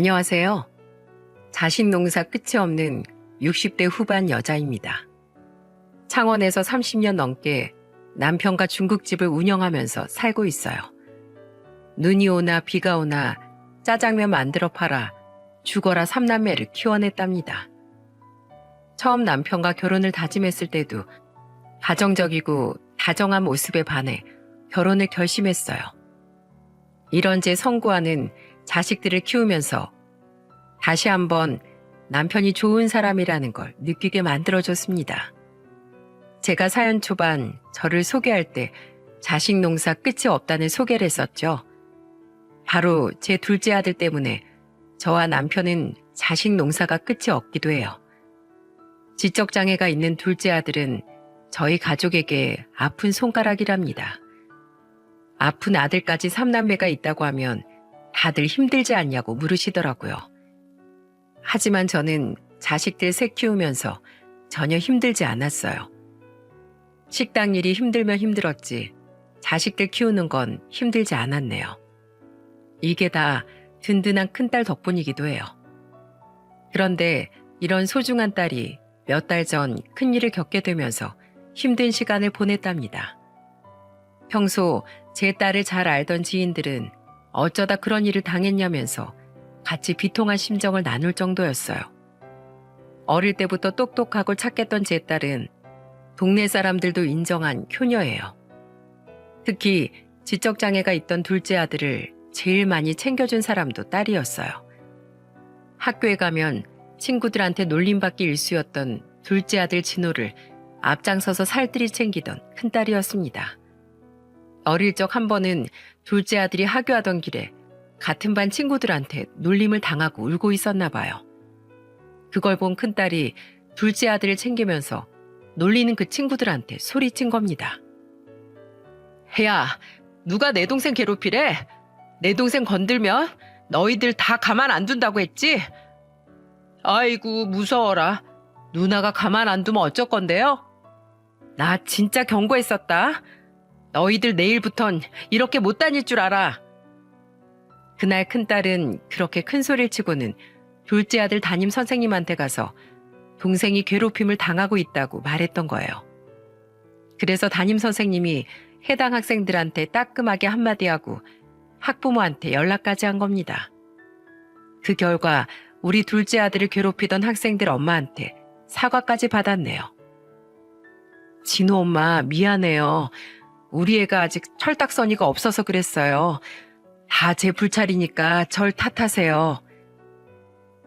안녕하세요. 자식 농사 끝이 없는 60대 후반 여자입니다. 창원에서 30년 넘게 남편과 중국집을 운영하면서 살고 있어요. 눈이 오나 비가 오나 짜장면 만들어 팔아 죽어라 삼남매를 키워냈답니다. 처음 남편과 결혼을 다짐했을 때도 가정적이고 다정한 모습에 반해 결혼을 결심했어요. 이런 제 성구와는 자식들을 키우면서 다시 한번 남편이 좋은 사람이라는 걸 느끼게 만들어줬습니다. 제가 사연 초반 저를 소개할 때 자식 농사 끝이 없다는 소개를 했었죠. 바로 제 둘째 아들 때문에 저와 남편은 자식 농사가 끝이 없기도 해요. 지적장애가 있는 둘째 아들은 저희 가족에게 아픈 손가락이랍니다. 아픈 아들까지 삼남매가 있다고 하면 다들 힘들지 않냐고 물으시더라고요. 하지만 저는 자식들 셋 키우면서 전혀 힘들지 않았어요. 식당 일이 힘들면 힘들었지 자식들 키우는 건 힘들지 않았네요. 이게 다 든든한 큰딸 덕분이기도 해요. 그런데 이런 소중한 딸이 몇 달 전 큰일을 겪게 되면서 힘든 시간을 보냈답니다. 평소 제 딸을 잘 알던 지인들은 어쩌다 그런 일을 당했냐면서 같이 비통한 심정을 나눌 정도였어요. 어릴 때부터 똑똑하고 착했던 제 딸은 동네 사람들도 인정한 효녀예요. 특히 지적장애가 있던 둘째 아들을 제일 많이 챙겨준 사람도 딸이었어요. 학교에 가면 친구들한테 놀림받기 일쑤였던 둘째 아들 진호를 앞장서서 살뜰히 챙기던 큰딸이었습니다. 어릴 적 한 번은 둘째 아들이 하교하던 길에 같은 반 친구들한테 놀림을 당하고 울고 있었나 봐요. 그걸 본 큰딸이 둘째 아들을 챙기면서 놀리는 그 친구들한테 소리친 겁니다. 야, 누가 내 동생 괴롭히래? 내 동생 건들면 너희들 다 가만 안 둔다고 했지? 아이고 무서워라. 누나가 가만 안 두면 어쩔 건데요? 나 진짜 경고했었다. 너희들 내일부턴 이렇게 못 다닐 줄 알아. 그날 큰딸은 그렇게 큰 소리를 치고는 둘째 아들 담임 선생님한테 가서 동생이 괴롭힘을 당하고 있다고 말했던 거예요. 그래서 담임 선생님이 해당 학생들한테 따끔하게 한마디 하고 학부모한테 연락까지 한 겁니다. 그 결과 우리 둘째 아들을 괴롭히던 학생들 엄마한테 사과까지 받았네요. 진호 엄마 미안해요. 우리 애가 아직 철딱서니가 없어서 그랬어요. 다 제 불찰이니까 절 탓하세요.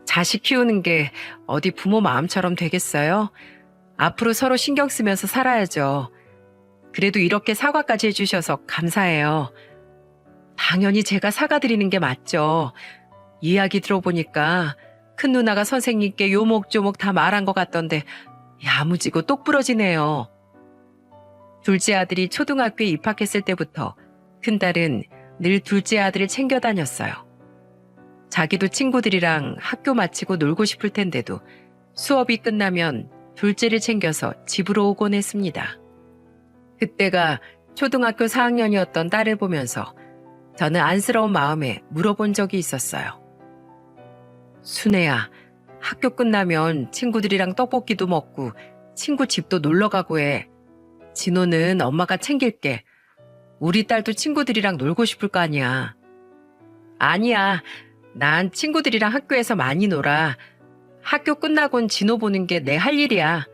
자식 키우는 게 어디 부모 마음처럼 되겠어요? 앞으로 서로 신경 쓰면서 살아야죠. 그래도 이렇게 사과까지 해주셔서 감사해요. 당연히 제가 사과드리는 게 맞죠. 이야기 들어보니까 큰 누나가 선생님께 요목조목 다 말한 것 같던데 야무지고 똑부러지네요. 둘째 아들이 초등학교에 입학했을 때부터 큰딸은 늘 둘째 아들을 챙겨 다녔어요. 자기도 친구들이랑 학교 마치고 놀고 싶을 텐데도 수업이 끝나면 둘째를 챙겨서 집으로 오곤 했습니다. 그때가 초등학교 4학년이었던 딸을 보면서 저는 안쓰러운 마음에 물어본 적이 있었어요. 순애야, 학교 끝나면 친구들이랑 떡볶이도 먹고 친구 집도 놀러 가고 해. 진호는 엄마가 챙길게. 우리 딸도 친구들이랑 놀고 싶을 거 아니야. 아니야. 난 친구들이랑 학교에서 많이 놀아. 학교 끝나곤 진호 보는 게 내 할 일이야.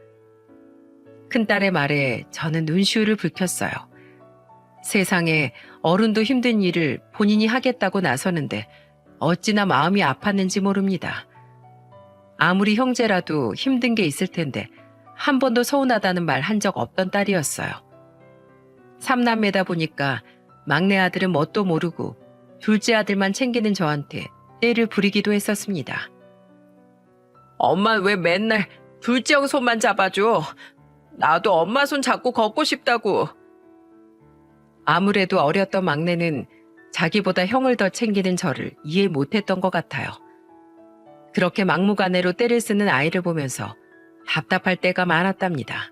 큰딸의 말에 저는 눈시울을 붉혔어요. 세상에 어른도 힘든 일을 본인이 하겠다고 나서는데 어찌나 마음이 아팠는지 모릅니다. 아무리 형제라도 힘든 게 있을 텐데 한 번도 서운하다는 말 한 적 없던 딸이었어요. 삼남매다 보니까 막내 아들은 뭣도 모르고 둘째 아들만 챙기는 저한테 떼를 부리기도 했었습니다. 엄마 왜 맨날 둘째 형 손만 잡아줘? 나도 엄마 손 잡고 걷고 싶다고. 아무래도 어렸던 막내는 자기보다 형을 더 챙기는 저를 이해 못했던 것 같아요. 그렇게 막무가내로 떼를 쓰는 아이를 보면서 답답할 때가 많았답니다.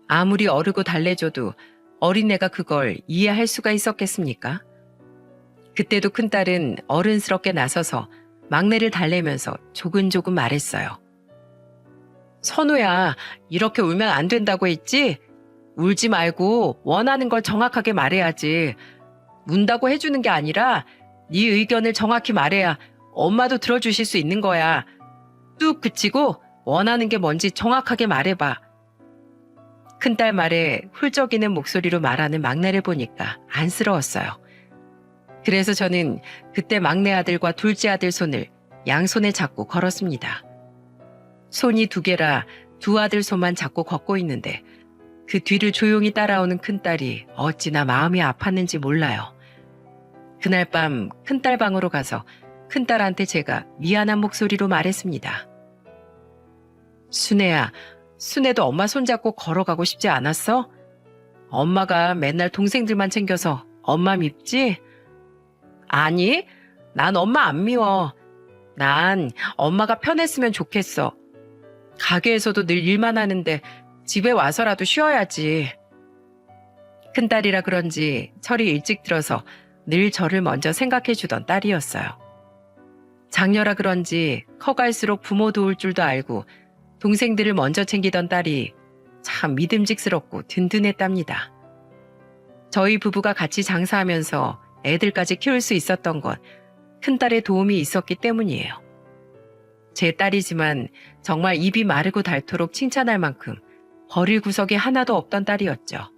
아무리 어르고 달래줘도 어린애가 그걸 이해할 수가 있었겠습니까? 그때도 큰딸은 어른스럽게 나서서 막내를 달래면서 조근조근 말했어요. 선우야, 이렇게 울면 안 된다고 했지? 울지 말고 원하는 걸 정확하게 말해야지. 운다고 해주는 게 아니라 네 의견을 정확히 말해야 엄마도 들어주실 수 있는 거야. 뚝 그치고 원하는 게 뭔지 정확하게 말해봐. 큰딸 말에 훌쩍이는 목소리로 말하는 막내를 보니까 안쓰러웠어요. 그래서 저는 그때 막내 아들과 둘째 아들 손을 양손에 잡고 걸었습니다. 손이 2개라 두 아들 손만 잡고 걷고 있는데 그 뒤를 조용히 따라오는 큰딸이 어찌나 마음이 아팠는지 몰라요. 그날 밤 큰딸 방으로 가서 큰딸한테 제가 미안한 목소리로 말했습니다. 순애야, 순애도 엄마 손잡고 걸어가고 싶지 않았어? 엄마가 맨날 동생들만 챙겨서 엄마 밉지? 아니, 난 엄마 안 미워. 난 엄마가 편했으면 좋겠어. 가게에서도 늘 일만 하는데 집에 와서라도 쉬어야지. 큰딸이라 그런지 철이 일찍 들어서 늘 저를 먼저 생각해주던 딸이었어요. 장녀라 그런지 커갈수록 부모 도울 줄도 알고 동생들을 먼저 챙기던 딸이 참 믿음직스럽고 든든했답니다. 저희 부부가 같이 장사하면서 애들까지 키울 수 있었던 건 큰딸의 도움이 있었기 때문이에요. 제 딸이지만 정말 입이 마르고 닳도록 칭찬할 만큼 버릴 구석이 하나도 없던 딸이었죠.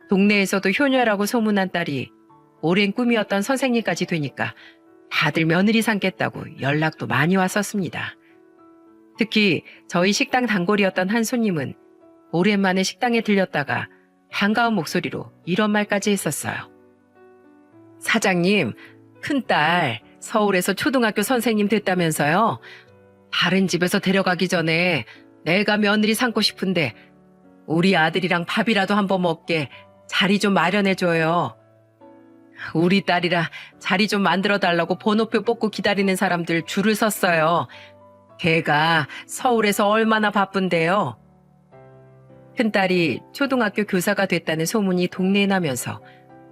동네에서도 효녀라고 소문난 딸이 오랜 꿈이었던 선생님까지 되니까 다들 며느리 삼겠다고 연락도 많이 왔었습니다. 특히 저희 식당 단골이었던 한 손님은 오랜만에 식당에 들렸다가 반가운 목소리로 이런 말까지 했었어요. 사장님, 큰딸 서울에서 초등학교 선생님 됐다면서요? 다른 집에서 데려가기 전에 내가 며느리 삼고 싶은데 우리 아들이랑 밥이라도 한번 먹게 자리 좀 마련해줘요. 우리 딸이라 자리 좀 만들어달라고 번호표 뽑고 기다리는 사람들 줄을 섰어요. 걔가 서울에서 얼마나 바쁜데요. 큰딸이 초등학교 교사가 됐다는 소문이 동네에 나면서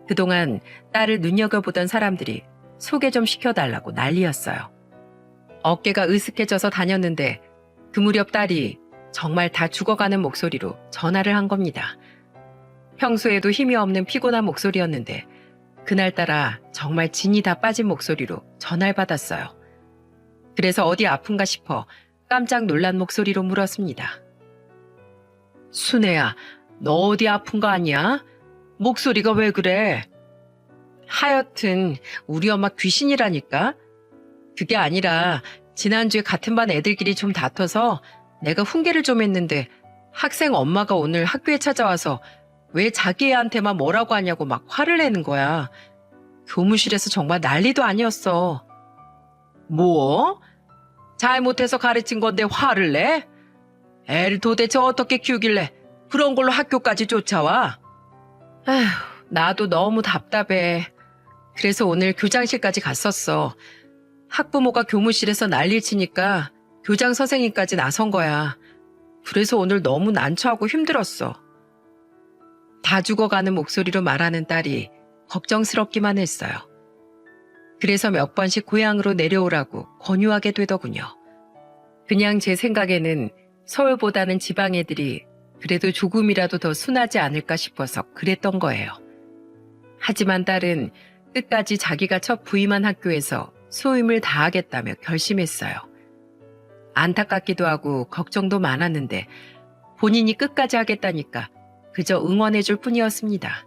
그동안 딸을 눈여겨보던 사람들이 소개 좀 시켜달라고 난리였어요. 어깨가 으슥해져서 다녔는데 그 무렵 딸이 정말 다 죽어가는 목소리로 전화를 한 겁니다. 평소에도 힘이 없는 피곤한 목소리였는데 그날따라 정말 진이 다 빠진 목소리로 전화를 받았어요. 그래서 어디 아픈가 싶어 깜짝 놀란 목소리로 물었습니다. 순애야, 너 어디 아픈 거 아니야? 목소리가 왜 그래? 하여튼 우리 엄마 귀신이라니까? 그게 아니라 지난주에 같은 반 애들끼리 좀 다퉈서 내가 훈계를 좀 했는데 학생 엄마가 오늘 학교에 찾아와서 왜 자기 애한테만 뭐라고 하냐고 막 화를 내는 거야. 교무실에서 정말 난리도 아니었어. 뭐? 잘못해서 가르친 건데 화를 내? 애를 도대체 어떻게 키우길래 그런 걸로 학교까지 쫓아와? 아휴, 나도 너무 답답해. 그래서 오늘 교장실까지 갔었어. 학부모가 교무실에서 난리를 치니까 교장 선생님까지 나선 거야. 그래서 오늘 너무 난처하고 힘들었어. 다 죽어가는 목소리로 말하는 딸이 걱정스럽기만 했어요. 그래서 몇 번씩 고향으로 내려오라고 권유하게 되더군요. 그냥 제 생각에는 서울보다는 지방 애들이 그래도 조금이라도 더 순하지 않을까 싶어서 그랬던 거예요. 하지만 딸은 끝까지 자기가 첫 부임한 학교에서 소임을 다하겠다며 결심했어요. 안타깝기도 하고 걱정도 많았는데 본인이 끝까지 하겠다니까 그저 응원해줄 뿐이었습니다.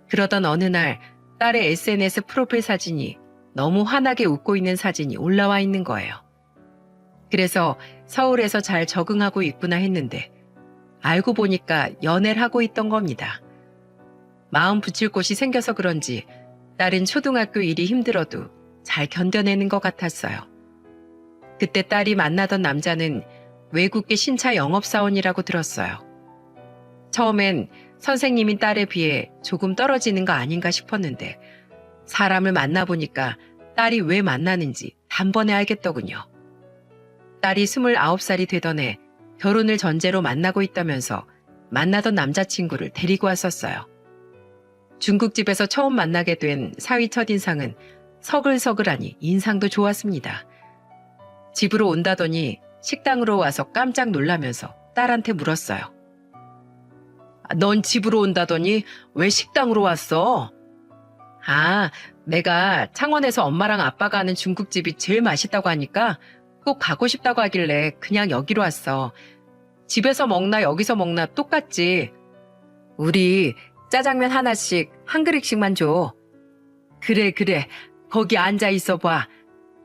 그러던 어느 날 딸의 SNS 프로필 사진이 너무 환하게 웃고 있는 사진이 올라와 있는 거예요. 그래서 서울에서 잘 적응하고 있구나 했는데 알고 보니까 연애를 하고 있던 겁니다. 마음 붙일 곳이 생겨서 그런지 딸은 초등학교 일이 힘들어도 잘 견뎌내는 것 같았어요. 그때 딸이 만나던 남자는 외국계 신차 영업사원이라고 들었어요. 처음엔 선생님인 딸에 비해 조금 떨어지는 거 아닌가 싶었는데 사람을 만나보니까 딸이 왜 만나는지 단번에 알겠더군요. 딸이 29살이 되던 해 결혼을 전제로 만나고 있다면서 만나던 남자친구를 데리고 왔었어요. 중국집에서 처음 만나게 된 사위 첫인상은 서글서글하니 인상도 좋았습니다. 집으로 온다더니 식당으로 와서 깜짝 놀라면서 딸한테 물었어요. 넌 집으로 온다더니 왜 식당으로 왔어? 아, 내가 창원에서 엄마랑 아빠가 하는 중국집이 제일 맛있다고 하니까 꼭 가고 싶다고 하길래 그냥 여기로 왔어. 집에서 먹나 여기서 먹나 똑같지. 우리 짜장면 하나씩 한 그릇씩만 줘. 그래, 거기 앉아 있어 봐.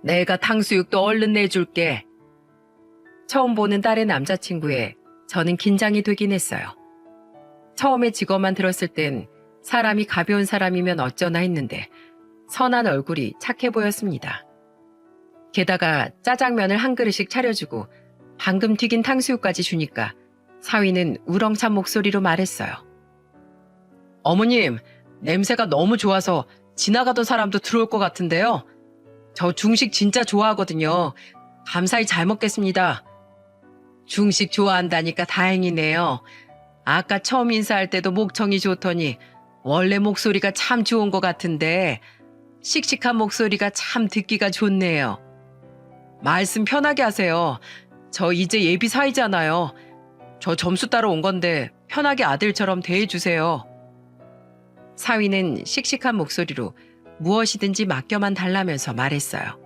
내가 탕수육도 얼른 내줄게. 처음 보는 딸의 남자친구에 저는 긴장이 되긴 했어요. 처음에 직업만 들었을 땐 사람이 가벼운 사람이면 어쩌나 했는데 선한 얼굴이 착해 보였습니다. 게다가 짜장면을 한 그릇씩 차려주고 방금 튀긴 탕수육까지 주니까 사위는 우렁찬 목소리로 말했어요. 어머님, 냄새가 너무 좋아서 지나가던 사람도 들어올 것 같은데요. 저 중식 진짜 좋아하거든요. 감사히 잘 먹겠습니다. 중식 좋아한다니까 다행이네요. 아까 처음 인사할 때도 목청이 좋더니 원래 목소리가 참 좋은 것 같은데 씩씩한 목소리가 참 듣기가 좋네요. 말씀 편하게 하세요. 저 이제 예비 사이잖아요. 저 점수 따러 온 건데 편하게 아들처럼 대해주세요. 사위는 씩씩한 목소리로 무엇이든지 맡겨만 달라면서 말했어요.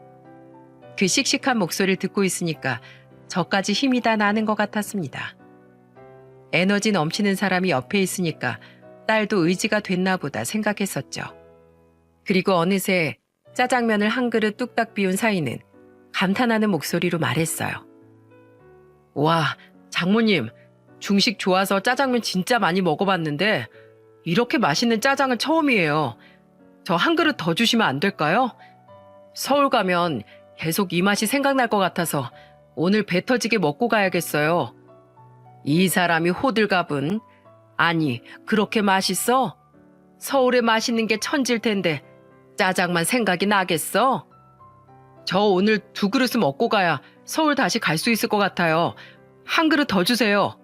그 씩씩한 목소리를 듣고 있으니까 저까지 힘이 다 나는 것 같았습니다. 에너지 넘치는 사람이 옆에 있으니까 딸도 의지가 됐나 보다 생각했었죠. 그리고 어느새 짜장면을 한 그릇 뚝딱 비운 사위는 감탄하는 목소리로 말했어요. 와, 장모님, 중식 좋아서 짜장면 진짜 많이 먹어봤는데 이렇게 맛있는 짜장은 처음이에요. 저 한 그릇 더 주시면 안 될까요? 서울 가면 계속 이 맛이 생각날 것 같아서 오늘 배 터지게 먹고 가야겠어요. 이 사람이 호들갑은 아니 그렇게 맛있어? 서울에 맛있는 게 천질 텐데 짜장만 생각이 나겠어? 저 오늘 2그릇은 먹고 가야 서울 다시 갈 수 있을 것 같아요. 한 그릇 더 주세요.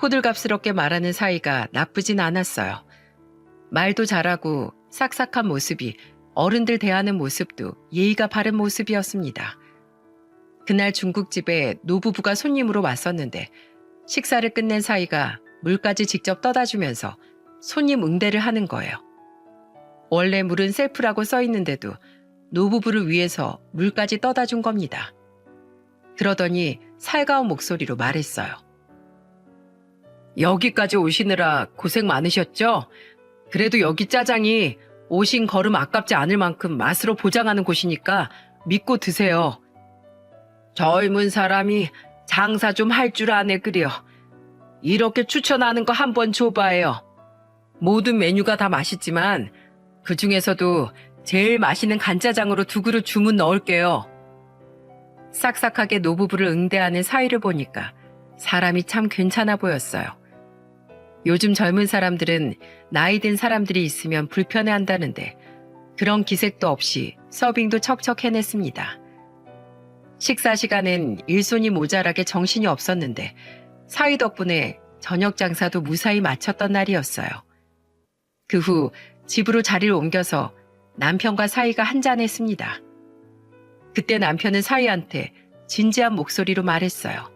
호들갑스럽게 말하는 사이가 나쁘진 않았어요. 말도 잘하고 싹싹한 모습이 어른들 대하는 모습도 예의가 바른 모습이었습니다. 그날 중국집에 노부부가 손님으로 왔었는데 식사를 끝낸 사이가 물까지 직접 떠다 주면서 손님 응대를 하는 거예요. 원래 물은 셀프라고 써 있는데도 노부부를 위해서 물까지 떠다 준 겁니다. 그러더니 살가운 목소리로 말했어요. 여기까지 오시느라 고생 많으셨죠? 그래도 여기 짜장이 오신 걸음 아깝지 않을 만큼 맛으로 보장하는 곳이니까 믿고 드세요. 젊은 사람이 장사 좀 할 줄 아네 그려. 이렇게 추천하는 거 한번 줘봐요. 모든 메뉴가 다 맛있지만 그중에서도 제일 맛있는 간짜장으로 2그릇 주문 넣을게요. 싹싹하게 노부부를 응대하는 사위를 보니까 사람이 참 괜찮아 보였어요. 요즘 젊은 사람들은 나이 든 사람들이 있으면 불편해한다는데 그런 기색도 없이 서빙도 척척 해냈습니다. 식사 시간엔 일손이 모자라게 정신이 없었는데 사위 덕분에 저녁 장사도 무사히 마쳤던 날이었어요. 그 후 집으로 자리를 옮겨서 남편과 사위가 한잔했습니다. 그때 남편은 사위한테 진지한 목소리로 말했어요.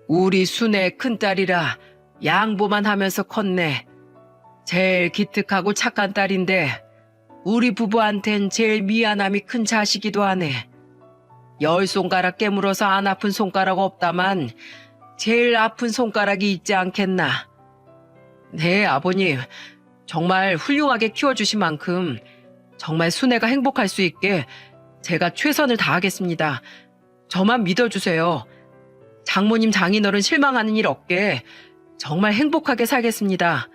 우리 순애 큰딸이라 양보만 하면서 컸네. 제일 기특하고 착한 딸인데 우리 부부한텐 제일 미안함이 큰 자식이기도 하네. 10손가락 깨물어서 안 아픈 손가락 없다만 제일 아픈 손가락이 있지 않겠나. 네, 아버님. 정말 훌륭하게 키워주신 만큼 정말 순애가 행복할 수 있게 제가 최선을 다하겠습니다. 저만 믿어주세요. 장모님 장인어른 실망하는 일 없게 정말 행복하게 살겠습니다.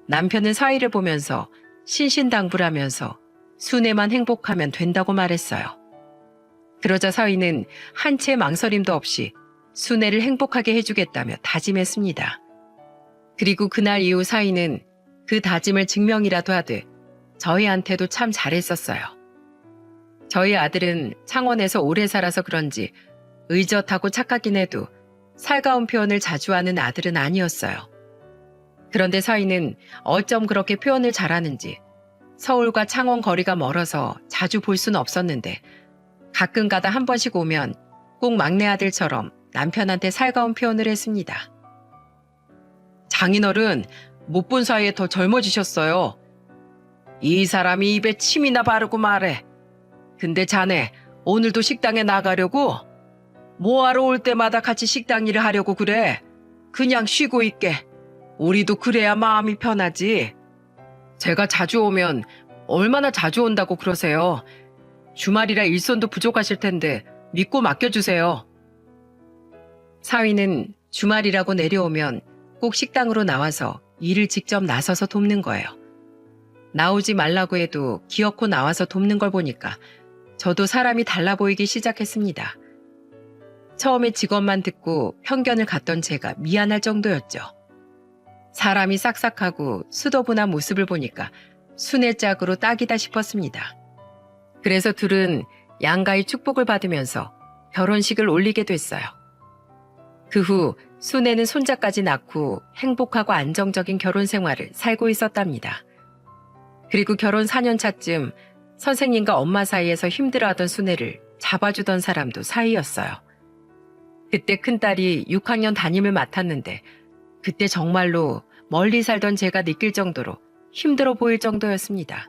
남편은 사위를 보면서 신신당부하면서 순애만 행복하면 된다고 말했어요. 그러자 사위는 한 채 망설임도 없이 순애를 행복하게 해주겠다며 다짐했습니다. 그리고 그날 이후 사위는 그 다짐을 증명이라도 하듯 저희한테도 참 잘했었어요. 저희 아들은 창원에서 오래 살아서 그런지 의젓하고 착하긴 해도 살가운 표현을 자주 하는 아들은 아니었어요. 그런데 사위는 어쩜 그렇게 표현을 잘하는지 서울과 창원 거리가 멀어서 자주 볼 수는 없었는데 가끔 가다 한 번씩 오면 꼭 막내 아들처럼 남편한테 살가운 표현을 했습니다. 장인어른, 못 본 사이에 더 젊어지셨어요. 이 사람이 입에 침이나 바르고 말해. 근데 자네 오늘도 식당에 나가려고? 뭐하러 올 때마다 같이 식당 일을 하려고 그래? 그냥 쉬고 있게. 우리도 그래야 마음이 편하지. 제가 자주 오면 얼마나 자주 온다고 그러세요. 주말이라 일손도 부족하실 텐데 믿고 맡겨주세요. 사위는 주말이라고 내려오면 꼭 식당으로 나와서 일을 직접 나서서 돕는 거예요. 나오지 말라고 해도 기어코 나와서 돕는 걸 보니까 저도 사람이 달라 보이기 시작했습니다. 처음에 직업만 듣고 편견을 갖던 제가 미안할 정도였죠. 사람이 싹싹하고 수더분한 모습을 보니까 순의 짝으로 딱이다 싶었습니다. 그래서 둘은 양가의 축복을 받으면서 결혼식을 올리게 됐어요. 그 후 순애는 손자까지 낳고 행복하고 안정적인 결혼 생활을 살고 있었답니다. 그리고 결혼 4년 차쯤 선생님과 엄마 사이에서 힘들어하던 순애를 잡아주던 사람도 사위였어요. 그때 큰딸이 6학년 담임을 맡았는데 그때 정말로 멀리 살던 제가 느낄 정도로 힘들어 보일 정도였습니다.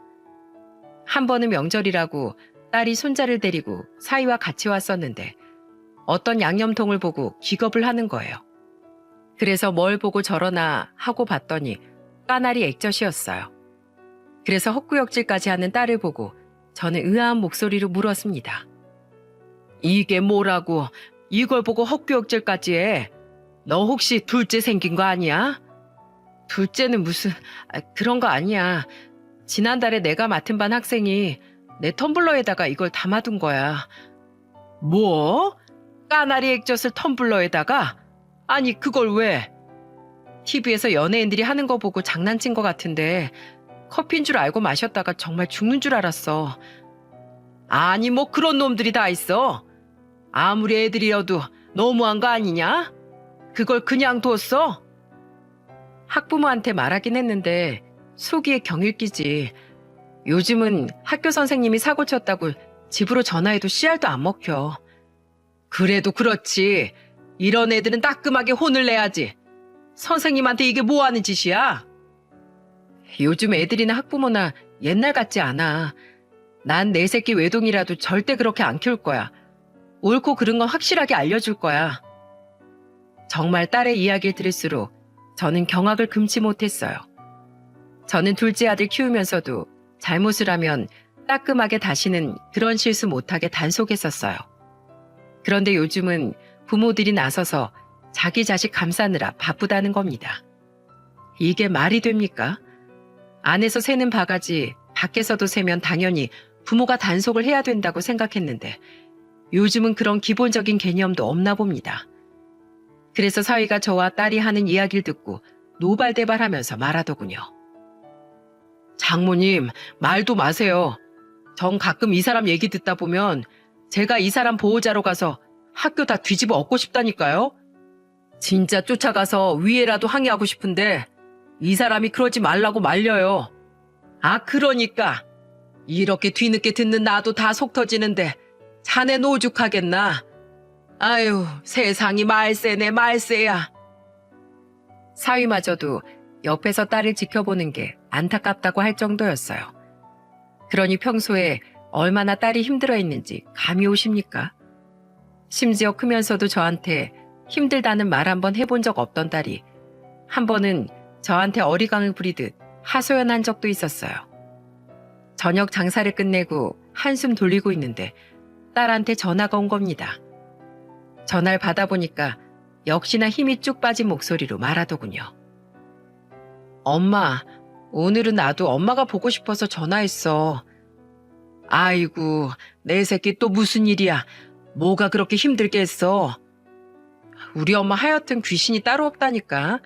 한 번은 명절이라고 딸이 손자를 데리고 사위와 같이 왔었는데 어떤 양념통을 보고 기겁을 하는 거예요. 그래서 뭘 보고 저러나 하고 봤더니 까나리 액젓이었어요. 그래서 헛구역질까지 하는 딸을 보고 저는 의아한 목소리로 물었습니다. 이게 뭐라고 이걸 보고 헛구역질까지 해? 너 혹시 둘째 생긴 거 아니야? 둘째는 무슨 그런 거 아니야. 지난달에 내가 맡은 반 학생이 내 텀블러에다가 이걸 담아둔 거야. 뭐? 까나리 액젓을 텀블러에다가? 아니 그걸 왜? TV에서 연예인들이 하는 거 보고 장난친 거 같은데 커피인 줄 알고 마셨다가 정말 죽는 줄 알았어. 아니 뭐 그런 놈들이 다 있어. 아무리 애들이어도 너무한 거 아니냐? 그걸 그냥 뒀어? 학부모한테 말하긴 했는데 속이에 경일 끼지. 요즘은 학교 선생님이 사고 쳤다고 집으로 전화해도 씨알도 안 먹혀. 그래도 그렇지. 이런 애들은 따끔하게 혼을 내야지. 선생님한테 이게 뭐 하는 짓이야? 요즘 애들이나 학부모나 옛날 같지 않아. 난 내 새끼 외동이라도 절대 그렇게 안 키울 거야. 옳고 그른 건 확실하게 알려줄 거야. 정말 딸의 이야기를 들을수록 저는 경악을 금치 못했어요. 저는 둘째 아들 키우면서도 잘못을 하면 따끔하게 다시는 그런 실수 못하게 단속했었어요. 그런데 요즘은 부모들이 나서서 자기 자식 감싸느라 바쁘다는 겁니다. 이게 말이 됩니까? 안에서 새는 바가지 밖에서도 새면 당연히 부모가 단속을 해야 된다고 생각했는데 요즘은 그런 기본적인 개념도 없나 봅니다. 그래서 사위가 저와 딸이 하는 이야기를 듣고 노발대발하면서 말하더군요. 장모님, 말도 마세요. 전 가끔 이 사람 얘기 듣다 보면 제가 이 사람 보호자로 가서 학교 다 뒤집어 엎고 싶다니까요. 진짜 쫓아가서 위에라도 항의하고 싶은데 이 사람이 그러지 말라고 말려요. 아, 그러니까 이렇게 뒤늦게 듣는 나도 다 속 터지는데 자네 노죽하겠나. 아유, 세상이 말세네 말세야. 사위마저도 옆에서 딸을 지켜보는 게 안타깝다고 할 정도였어요. 그러니 평소에 얼마나 딸이 힘들어했는지 감이 오십니까? 심지어 크면서도 저한테 힘들다는 말 한번 해본 적 없던 딸이 한 번은 저한테 어리광을 부리듯 하소연한 적도 있었어요. 저녁 장사를 끝내고 한숨 돌리고 있는데 딸한테 전화가 온 겁니다. 전화를 받아보니까 역시나 힘이 쭉 빠진 목소리로 말하더군요. 엄마, 오늘은 나도 엄마가 보고 싶어서 전화했어. 아이고, 내 새끼 또 무슨 일이야. 뭐가 그렇게 힘들게 했어. 우리 엄마 하여튼 귀신이 따로 없다니까.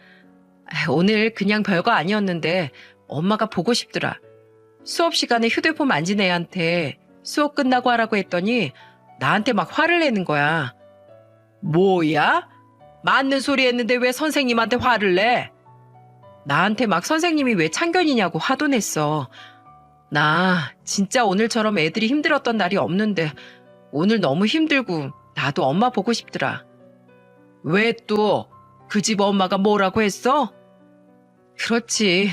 오늘 그냥 별거 아니었는데 엄마가 보고 싶더라. 수업 시간에 휴대폰 만진 애한테 수업 끝나고 하라고 했더니 나한테 막 화를 내는 거야. 뭐야? 맞는 소리 했는데 왜 선생님한테 화를 내? 나한테 막 선생님이 왜 참견이냐고 화도 냈어. 나 진짜 오늘처럼 애들이 힘들었던 날이 없는데 오늘 너무 힘들고 나도 엄마 보고 싶더라. 왜 또? 그 집 엄마가 뭐라고 했어? 그렇지.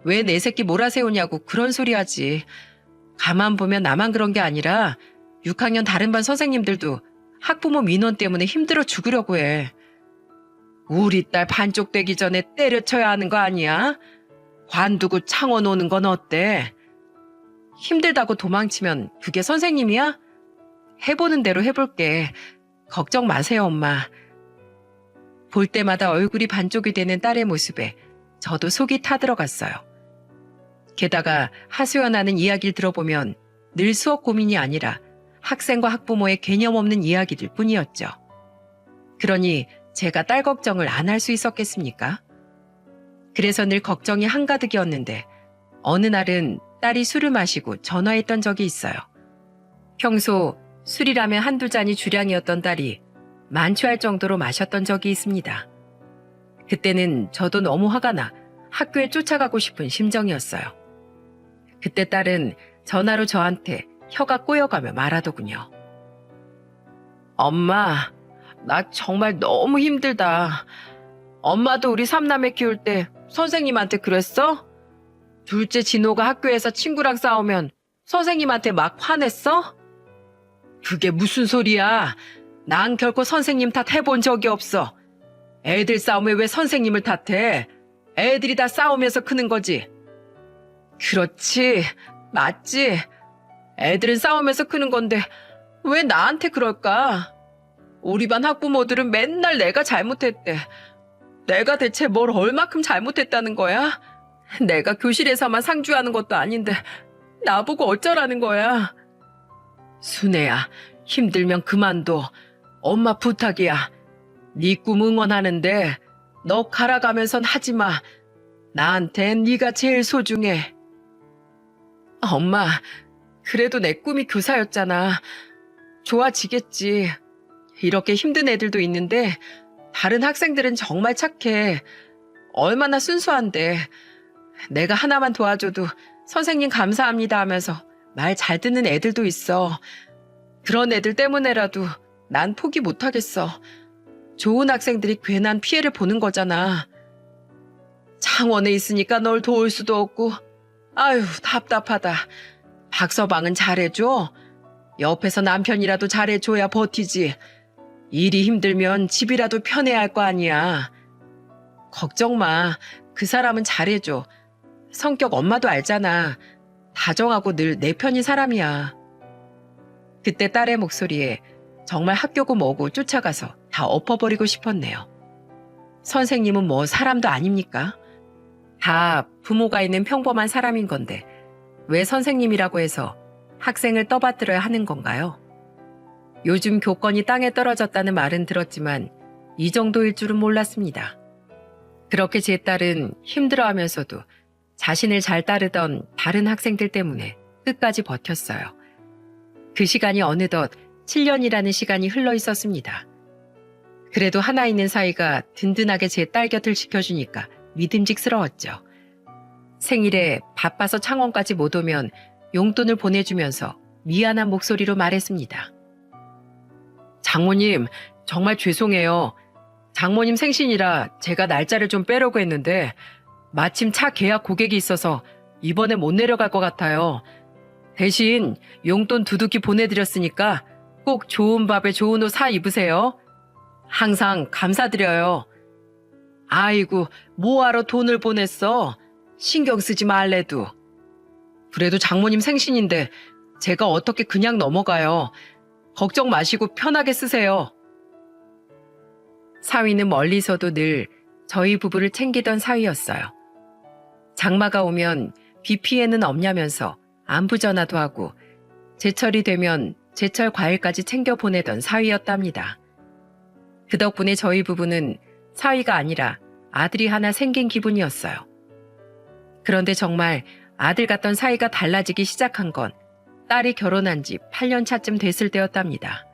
왜 내 새끼 몰아세우냐고 그런 소리 하지. 가만 보면 나만 그런 게 아니라 6학년 다른 반 선생님들도 학부모 민원 때문에 힘들어 죽으려고 해. 우리 딸 반쪽되기 전에 때려쳐야 하는 거 아니야? 관두고 창원 오는 건 어때? 힘들다고 도망치면 그게 선생님이야? 해보는 대로 해볼게. 걱정 마세요, 엄마. 볼 때마다 얼굴이 반쪽이 되는 딸의 모습에 저도 속이 타들어갔어요. 게다가 하소연하는 이야기를 들어보면 늘 수업 고민이 아니라 학생과 학부모의 개념 없는 이야기들 뿐이었죠. 그러니 제가 딸 걱정을 안 할 수 있었겠습니까? 그래서 늘 걱정이 한가득이었는데 어느 날은 딸이 술을 마시고 전화했던 적이 있어요. 평소 술이라면 한두 잔이 주량이었던 딸이 만취할 정도로 마셨던 적이 있습니다. 그때는 저도 너무 화가 나 학교에 쫓아가고 싶은 심정이었어요. 그때 딸은 전화로 저한테 혀가 꼬여가며 말하더군요. 엄마, 나 정말 너무 힘들다. 엄마도 우리 삼남매 키울 때 선생님한테 그랬어? 둘째 진호가 학교에서 친구랑 싸우면 선생님한테 막 화냈어? 그게 무슨 소리야? 난 결코 선생님 탓 해본 적이 없어. 애들 싸움에 왜 선생님을 탓해? 애들이 다 싸우면서 크는 거지. 그렇지, 맞지. 애들은 싸우면서 크는 건데 왜 나한테 그럴까? 우리 반 학부모들은 맨날 내가 잘못했대. 내가 대체 뭘 얼마큼 잘못했다는 거야? 내가 교실에서만 상주하는 것도 아닌데 나보고 어쩌라는 거야? 순애야, 힘들면 그만둬. 엄마 부탁이야. 네 꿈 응원하는데 너 갈아가면선 하지 마. 나한텐 네가 제일 소중해. 엄마, 그래도 내 꿈이 교사였잖아. 좋아지겠지. 이렇게 힘든 애들도 있는데 다른 학생들은 정말 착해. 얼마나 순수한데. 내가 하나만 도와줘도 선생님 감사합니다 하면서 말 잘 듣는 애들도 있어. 그런 애들 때문에라도 난 포기 못하겠어. 좋은 학생들이 괜한 피해를 보는 거잖아. 창원에 있으니까 널 도울 수도 없고 아유 답답하다. 박서방은 잘해줘. 옆에서 남편이라도 잘해줘야 버티지. 일이 힘들면 집이라도 편해야 할 거 아니야. 걱정 마. 그 사람은 잘해줘. 성격 엄마도 알잖아. 다정하고 늘 내 편인 사람이야. 그때 딸의 목소리에 정말 학교고 뭐고 쫓아가서 다 엎어버리고 싶었네요. 선생님은 뭐 사람도 아닙니까? 다 부모가 있는 평범한 사람인 건데 왜 선생님이라고 해서 학생을 떠받들어야 하는 건가요? 요즘 교권이 땅에 떨어졌다는 말은 들었지만 이 정도일 줄은 몰랐습니다. 그렇게 제 딸은 힘들어하면서도 자신을 잘 따르던 다른 학생들 때문에 끝까지 버텼어요. 그 시간이 어느덧 7년이라는 시간이 흘러 있었습니다. 그래도 하나 있는 사이가 든든하게 제 딸 곁을 지켜주니까 믿음직스러웠죠. 생일에 바빠서 창원까지 못 오면 용돈을 보내주면서 미안한 목소리로 말했습니다. 장모님, 정말 죄송해요. 장모님 생신이라 제가 날짜를 좀 빼려고 했는데 마침 차 계약 고객이 있어서 이번에 못 내려갈 것 같아요. 대신 용돈 두둑이 보내드렸으니까 꼭 좋은 밥에 좋은 옷 사 입으세요. 항상 감사드려요. 아이고, 뭐하러 돈을 보냈어? 신경 쓰지 말래도. 그래도 장모님 생신인데 제가 어떻게 그냥 넘어가요. 걱정 마시고 편하게 쓰세요. 사위는 멀리서도 늘 저희 부부를 챙기던 사위였어요. 장마가 오면 비 피해는 없냐면서 안부 전화도 하고 제철이 되면 제철 과일까지 챙겨 보내던 사위였답니다. 그 덕분에 저희 부부는 사위가 아니라 아들이 하나 생긴 기분이었어요. 그런데 정말 아들 같던 사이가 달라지기 시작한 건 딸이 결혼한 지 8년 차쯤 됐을 때였답니다.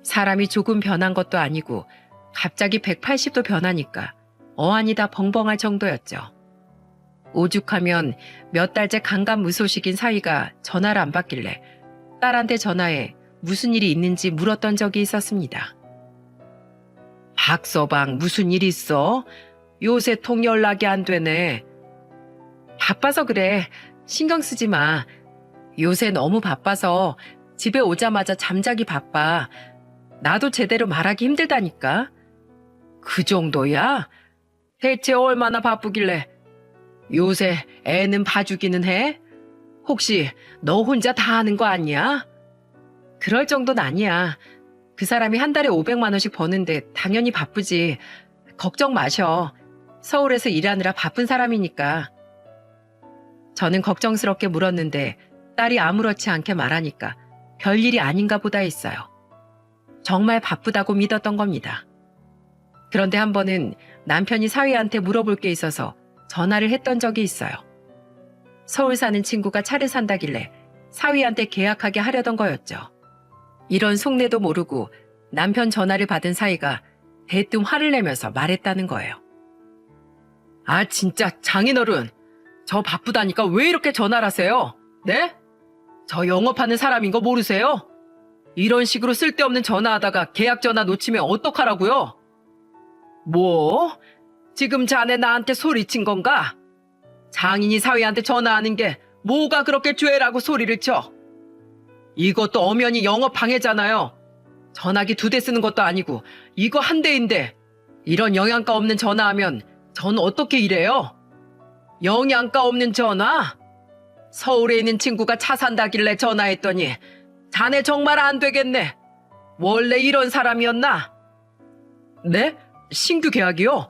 사람이 조금 변한 것도 아니고 갑자기 180도 변하니까 어안이 다 벙벙할 정도였죠. 오죽하면 몇 달째 강간무소식인 사위가 전화를 안 받길래 딸한테 전화해 무슨 일이 있는지 물었던 적이 있었습니다. 박서방, 무슨 일 있어? 요새 통 연락이 안 되네. 바빠서 그래. 신경 쓰지 마. 요새 너무 바빠서 집에 오자마자 잠자기 바빠. 나도 제대로 말하기 힘들다니까. 그 정도야? 대체 얼마나 바쁘길래? 요새 애는 봐주기는 해? 혹시 너 혼자 다 하는 거 아니야? 그럴 정도는 아니야. 그 사람이 한 달에 500만 원씩 버는데 당연히 바쁘지. 걱정 마셔. 서울에서 일하느라 바쁜 사람이니까. 저는 걱정스럽게 물었는데 딸이 아무렇지 않게 말하니까 별일이 아닌가 보다 했어요. 정말 바쁘다고 믿었던 겁니다. 그런데 한 번은 남편이 사위한테 물어볼 게 있어서 전화를 했던 적이 있어요. 서울 사는 친구가 차를 산다길래 사위한테 계약하게 하려던 거였죠. 이런 속내도 모르고 남편 전화를 받은 사위가 대뜸 화를 내면서 말했다는 거예요. 아, 진짜 장인어른. 저 바쁘다니까 왜 이렇게 전화를 하세요? 네? 저 영업하는 사람인 거 모르세요? 이런 식으로 쓸데없는 전화하다가 계약 전화 놓치면 어떡하라고요? 뭐? 지금 자네 나한테 소리친 건가? 장인이 사위한테 전화하는 게 뭐가 그렇게 죄라고 소리를 쳐? 이것도 엄연히 영업 방해잖아요. 전화기 2대 쓰는 것도 아니고 이거 1대인데 이런 영양가 없는 전화하면 전 어떻게 일해요? 영양가 없는 전화? 서울에 있는 친구가 차 산다길래 전화했더니 자네 정말 안 되겠네. 원래 이런 사람이었나? 네? 신규 계약이요?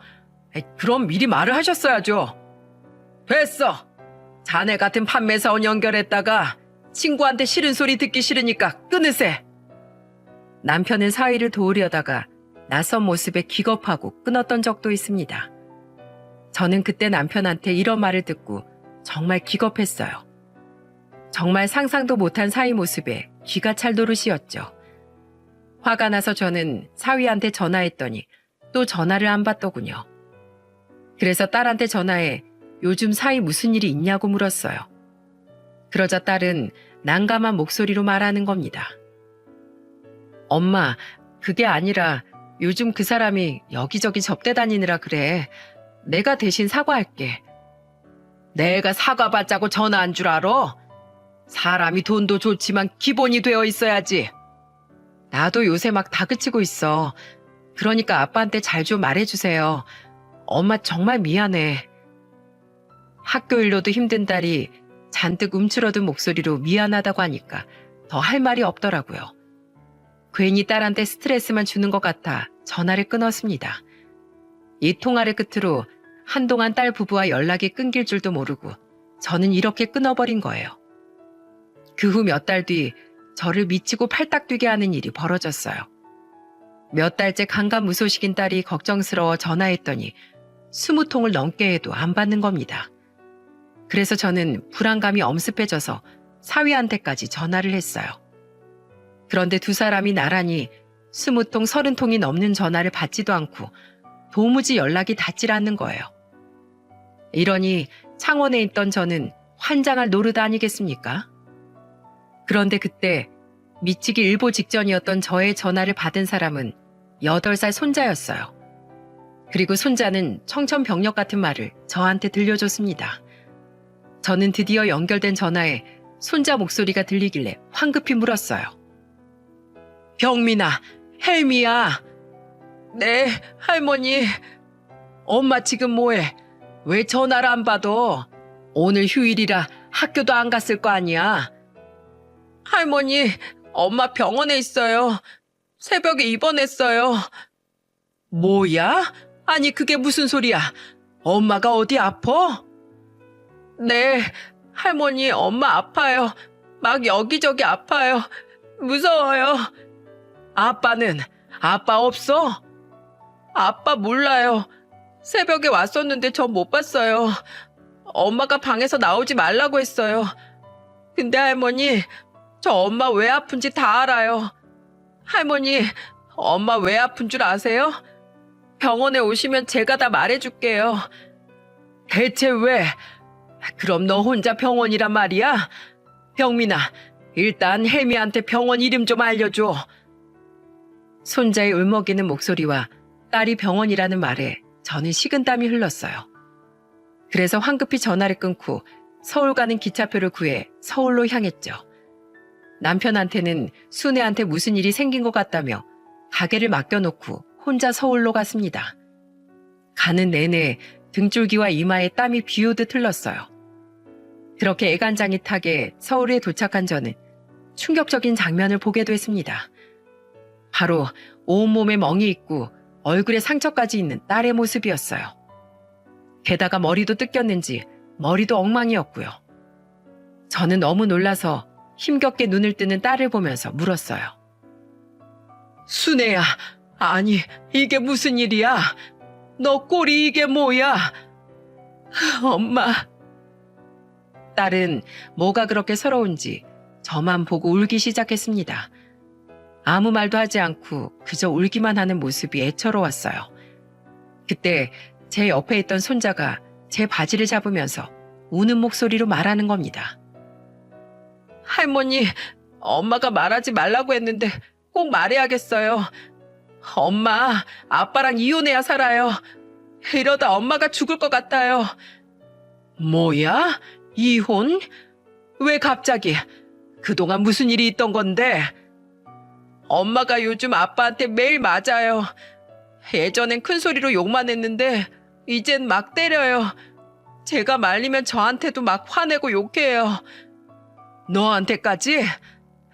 그럼 미리 말을 하셨어야죠. 됐어. 자네 같은 판매사원 연결했다가 친구한테 싫은 소리 듣기 싫으니까 끊으세. 남편은 사위를 도우려다가 낯선 모습에 기겁하고 끊었던 적도 있습니다. 저는 그때 남편한테 이런 말을 듣고 정말 기겁했어요. 정말 상상도 못한 사위 모습에 기가 찰 노릇이었죠. 화가 나서 저는 사위한테 전화했더니 또 전화를 안 받더군요. 그래서 딸한테 전화해 요즘 사위 무슨 일이 있냐고 물었어요. 그러자 딸은 난감한 목소리로 말하는 겁니다. 엄마, 그게 아니라 요즘 그 사람이 여기저기 접대 다니느라 그래. 내가 대신 사과할게. 내가 사과받자고 전화한 줄 알아? 사람이 돈도 좋지만 기본이 되어 있어야지. 나도 요새 막 다그치고 있어. 그러니까 아빠한테 잘 좀 말해주세요. 엄마 정말 미안해. 학교 일로도 힘든 딸이 잔뜩 움츠러든 목소리로 미안하다고 하니까 더 할 말이 없더라고요. 괜히 딸한테 스트레스만 주는 것 같아 전화를 끊었습니다. 이 통화를 끝으로 한동안 딸 부부와 연락이 끊길 줄도 모르고 저는 이렇게 끊어버린 거예요. 그 후 몇 달 뒤 저를 미치고 팔딱 뛰게 하는 일이 벌어졌어요. 몇 달째 강간무소식인 딸이 걱정스러워 전화했더니 20통을 넘게 해도 안 받는 겁니다. 그래서 저는 불안감이 엄습해져서 사위한테까지 전화를 했어요. 그런데 두 사람이 나란히 20통, 30통이 넘는 전화를 받지도 않고 도무지 연락이 닿질 않는 거예요. 이러니 창원에 있던 저는 환장할 노릇 아니겠습니까? 그런데 그때 미치기 일보 직전이었던 저의 전화를 받은 사람은 8살 손자였어요. 그리고 손자는 청천벽력 같은 말을 저한테 들려줬습니다. 저는 드디어 연결된 전화에 손자 목소리가 들리길래 황급히 물었어요. 병민아, 헬미야. 네, 할머니. 엄마 지금 뭐해? 왜 전화를 안 받아? 오늘 휴일이라 학교도 안 갔을 거 아니야. 할머니, 엄마 병원에 있어요. 새벽에 입원했어요. 뭐야? 아니 그게 무슨 소리야? 엄마가 어디 아파? 네, 할머니 엄마 아파요. 막 여기저기 아파요. 무서워요. 아빠는? 아빠 없어? 아빠 몰라요. 새벽에 왔었는데 전 못 봤어요. 엄마가 방에서 나오지 말라고 했어요. 근데 할머니, 저 엄마 왜 아픈지 다 알아요. 할머니, 엄마 왜 아픈 줄 아세요? 병원에 오시면 제가 다 말해줄게요. 대체 왜? 그럼 너 혼자 병원이란 말이야? 병민아, 일단 혜미한테 병원 이름 좀 알려줘. 손자의 울먹이는 목소리와 딸이 병원이라는 말에 저는 식은땀이 흘렀어요. 그래서 황급히 전화를 끊고 서울 가는 기차표를 구해 서울로 향했죠. 남편한테는 순애한테 무슨 일이 생긴 것 같다며 가게를 맡겨놓고 혼자 서울로 갔습니다. 가는 내내 등줄기와 이마에 땀이 비오듯 흘렀어요. 그렇게 애간장이타게 서울에 도착한 저는 충격적인 장면을 보게 됐습니다. 바로 온몸에 멍이 있고 얼굴에 상처까지 있는 딸의 모습이었어요. 게다가 머리도 뜯겼는지 머리도 엉망이었고요. 저는 너무 놀라서 힘겹게 눈을 뜨는 딸을 보면서 물었어요. 순애야, 아니 이게 무슨 일이야? 너 꼴이 이게 뭐야? 엄마. 딸은 뭐가 그렇게 서러운지 저만 보고 울기 시작했습니다. 아무 말도 하지 않고 그저 울기만 하는 모습이 애처로웠어요. 그때 제 옆에 있던 손자가 제 바지를 잡으면서 우는 목소리로 말하는 겁니다. 할머니, 엄마가 말하지 말라고 했는데 꼭 말해야겠어요. 엄마, 아빠랑 이혼해야 살아요. 이러다 엄마가 죽을 것 같아요. 뭐야? 이혼? 왜 갑자기? 그동안 무슨 일이 있던 건데? 엄마가 요즘 아빠한테 매일 맞아요. 예전엔 큰 소리로 욕만 했는데 이젠 막 때려요. 제가 말리면 저한테도 막 화내고 욕해요. 너한테까지?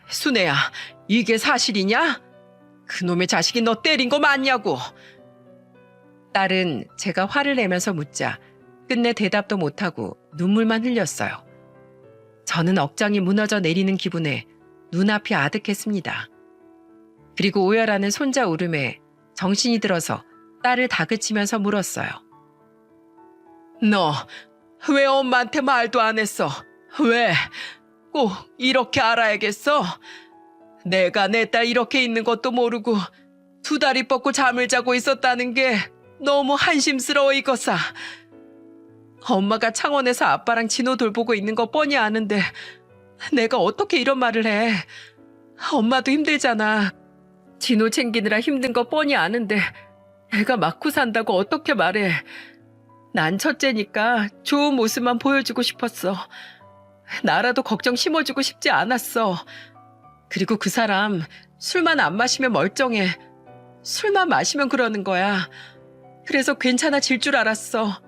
순애야, 이게 사실이냐? 그놈의 자식이 너 때린 거 맞냐고. 딸은 제가 화를 내면서 묻자 끝내 대답도 못하고 눈물만 흘렸어요. 저는 억장이 무너져 내리는 기분에 눈앞이 아득했습니다. 그리고 오열하는 손자 울음에 정신이 들어서 딸을 다그치면서 물었어요. 너 왜 엄마한테 말도 안 했어? 왜? 꼭 이렇게 알아야겠어? 내가 내 딸 이렇게 있는 것도 모르고 두 다리 뻗고 잠을 자고 있었다는 게 너무 한심스러워 이거사. 엄마가 창원에서 아빠랑 진호 돌보고 있는 거 뻔히 아는데 내가 어떻게 이런 말을 해. 엄마도 힘들잖아. 진호 챙기느라 힘든 거 뻔히 아는데 애가 맞고 산다고 어떻게 말해. 난 첫째니까 좋은 모습만 보여주고 싶었어. 나라도 걱정 심어주고 싶지 않았어. 그리고 그 사람 술만 안 마시면 멀쩡해. 술만 마시면 그러는 거야. 그래서 괜찮아질 줄 알았어.